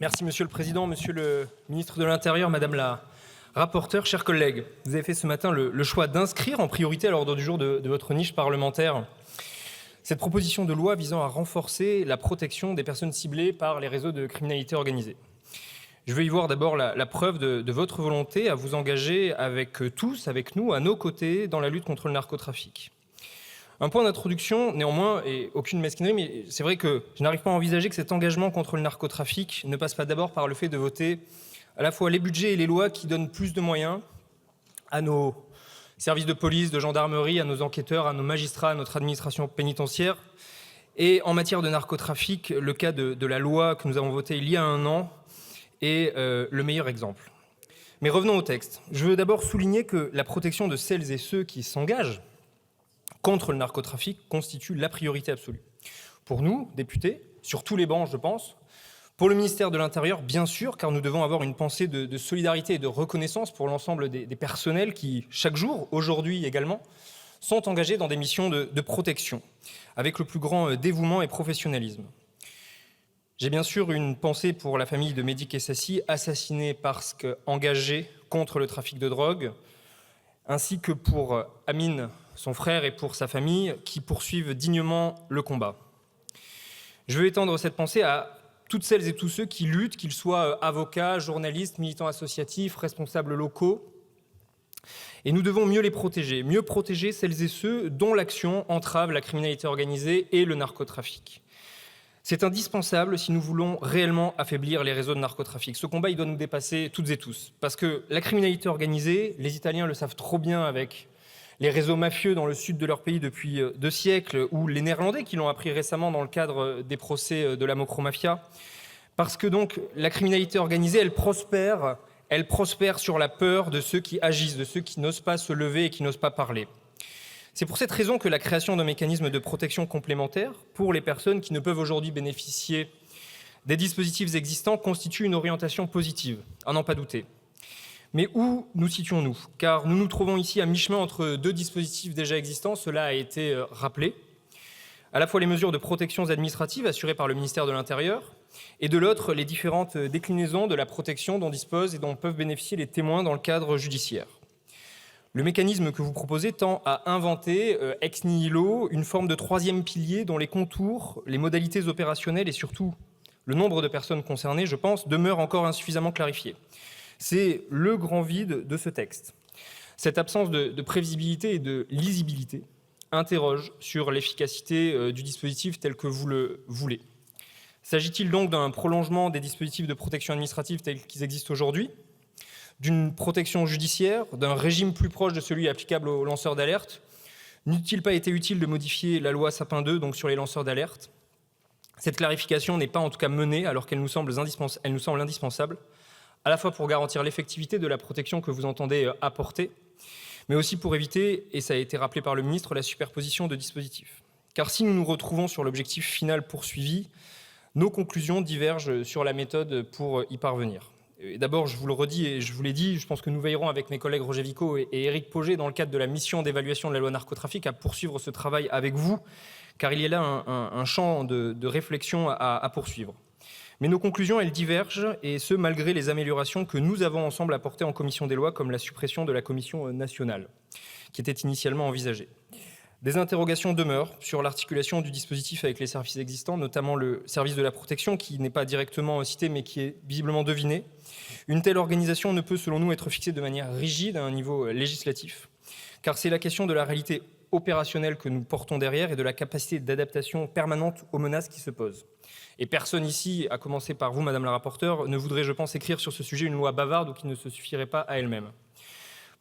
Merci Monsieur le Président, Monsieur le Ministre de l'Intérieur, Madame la rapporteure, chers collègues. Vous avez fait ce matin le choix d'inscrire en priorité à l'ordre du jour de votre niche parlementaire cette proposition de loi visant à renforcer la protection des personnes ciblées par les réseaux de criminalité organisée. Je veux y voir d'abord la preuve de votre volonté à vous engager avec tous, avec nous, à nos côtés, dans la lutte contre le narcotrafic. Un point d'introduction, néanmoins, et aucune mesquinerie, mais c'est vrai que je n'arrive pas à envisager que cet engagement contre le narcotrafic ne passe pas d'abord par le fait de voter à la fois les budgets et les lois qui donnent plus de moyens à nos services de police, de gendarmerie, à nos enquêteurs, à nos magistrats, à notre administration pénitentiaire. Et en matière de narcotrafic, le cas de la loi que nous avons votée il y a un an est le meilleur exemple. Mais revenons au texte. Je veux d'abord souligner que la protection de celles et ceux qui s'engagent contre le narcotrafic constitue la priorité absolue. Pour nous, députés, sur tous les bancs, je pense, pour le ministère de l'Intérieur, bien sûr, car nous devons avoir une pensée de solidarité et de reconnaissance pour l'ensemble des personnels qui, chaque jour, aujourd'hui également, sont engagés dans des missions de protection, avec le plus grand dévouement et professionnalisme. J'ai bien sûr une pensée pour la famille de Mehdi Kessassi, assassiné parce qu'engagé contre le trafic de drogue, ainsi que pour Amine, son frère, et pour sa famille, qui poursuivent dignement le combat. Je veux étendre cette pensée à toutes celles et tous ceux qui luttent, qu'ils soient avocats, journalistes, militants associatifs, responsables locaux. Et nous devons mieux les protéger, mieux protéger celles et ceux dont l'action entrave la criminalité organisée et le narcotrafic. C'est indispensable si nous voulons réellement affaiblir les réseaux de narcotrafic. Ce combat, il doit nous dépasser toutes et tous. Parce que la criminalité organisée, les Italiens le savent trop bien avec les réseaux mafieux dans le sud de leur pays depuis 2 siècles, ou les Néerlandais qui l'ont appris récemment dans le cadre des procès de la Mocro-Mafia. Parce que donc la criminalité organisée, elle prospère sur la peur de ceux qui agissent, de ceux qui n'osent pas se lever et qui n'osent pas parler. C'est pour cette raison que la création d'un mécanisme de protection complémentaire pour les personnes qui ne peuvent aujourd'hui bénéficier des dispositifs existants constitue une orientation positive, à n'en pas douter. Mais où nous situons-nous? Car nous nous trouvons ici à mi-chemin entre 2 dispositifs déjà existants, cela a été rappelé, à la fois les mesures de protection administrative assurées par le ministère de l'Intérieur, et de l'autre, les différentes déclinaisons de la protection dont disposent et dont peuvent bénéficier les témoins dans le cadre judiciaire. Le mécanisme que vous proposez tend à inventer, ex nihilo, une forme de 3e pilier dont les contours, les modalités opérationnelles et surtout le nombre de personnes concernées, je pense, demeurent encore insuffisamment clarifiés. C'est le grand vide de ce texte. Cette absence de prévisibilité et de lisibilité interroge sur l'efficacité du dispositif tel que vous le voulez. S'agit-il donc d'un prolongement des dispositifs de protection administrative tels qu'ils existent aujourd'hui, d'une protection judiciaire, d'un régime plus proche de celui applicable aux lanceurs d'alerte? N'eût-il pas été utile de modifier la loi Sapin 2 donc sur les lanceurs d'alerte? Cette clarification n'est pas en tout cas menée alors qu'elle nous semble indispensable, à la fois pour garantir l'effectivité de la protection que vous entendez apporter, mais aussi pour éviter, et ça a été rappelé par le ministre, la superposition de dispositifs. Car si nous nous retrouvons sur l'objectif final poursuivi, nos conclusions divergent sur la méthode pour y parvenir. D'abord, je vous le redis et je vous l'ai dit, je pense que nous veillerons avec mes collègues Roger Vico et Éric Pauget dans le cadre de la mission d'évaluation de la loi narcotrafic à poursuivre ce travail avec vous, car il y a là un champ de réflexion à poursuivre. Mais nos conclusions, elles divergent, et ce, malgré les améliorations que nous avons ensemble apportées en commission des lois, comme la suppression de la commission nationale, qui était initialement envisagée. Des interrogations demeurent sur l'articulation du dispositif avec les services existants, notamment le service de la protection, qui n'est pas directement cité, mais qui est visiblement deviné. Une telle organisation ne peut, selon nous, être fixée de manière rigide à un niveau législatif, car c'est la question de la réalité opérationnelle que nous portons derrière et de la capacité d'adaptation permanente aux menaces qui se posent. Et personne ici, à commencer par vous, Madame la rapporteure, ne voudrait, je pense, écrire sur ce sujet une loi bavarde ou qui ne se suffirait pas à elle-même.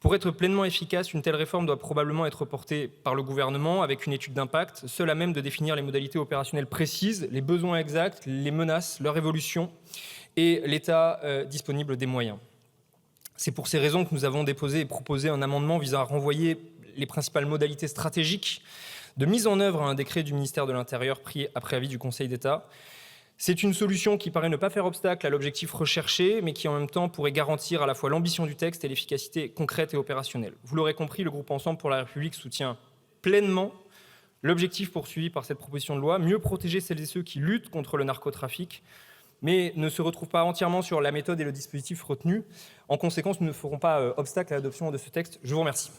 Pour être pleinement efficace, une telle réforme doit probablement être portée par le gouvernement avec une étude d'impact, seule à même de définir les modalités opérationnelles précises, les besoins exacts, les menaces, leur évolution et l'état disponible des moyens. C'est pour ces raisons que nous avons déposé et proposé un amendement visant à renvoyer les principales modalités stratégiques de mise en œuvre à un décret du ministère de l'Intérieur pris après avis du Conseil d'État. C'est une solution qui paraît ne pas faire obstacle à l'objectif recherché, mais qui en même temps pourrait garantir à la fois l'ambition du texte et l'efficacité concrète et opérationnelle. Vous l'aurez compris, le groupe Ensemble pour la République soutient pleinement l'objectif poursuivi par cette proposition de loi, mieux protéger celles et ceux qui luttent contre le narcotrafic, mais ne se retrouve pas entièrement sur la méthode et le dispositif retenu. En conséquence, nous ne ferons pas obstacle à l'adoption de ce texte. Je vous remercie.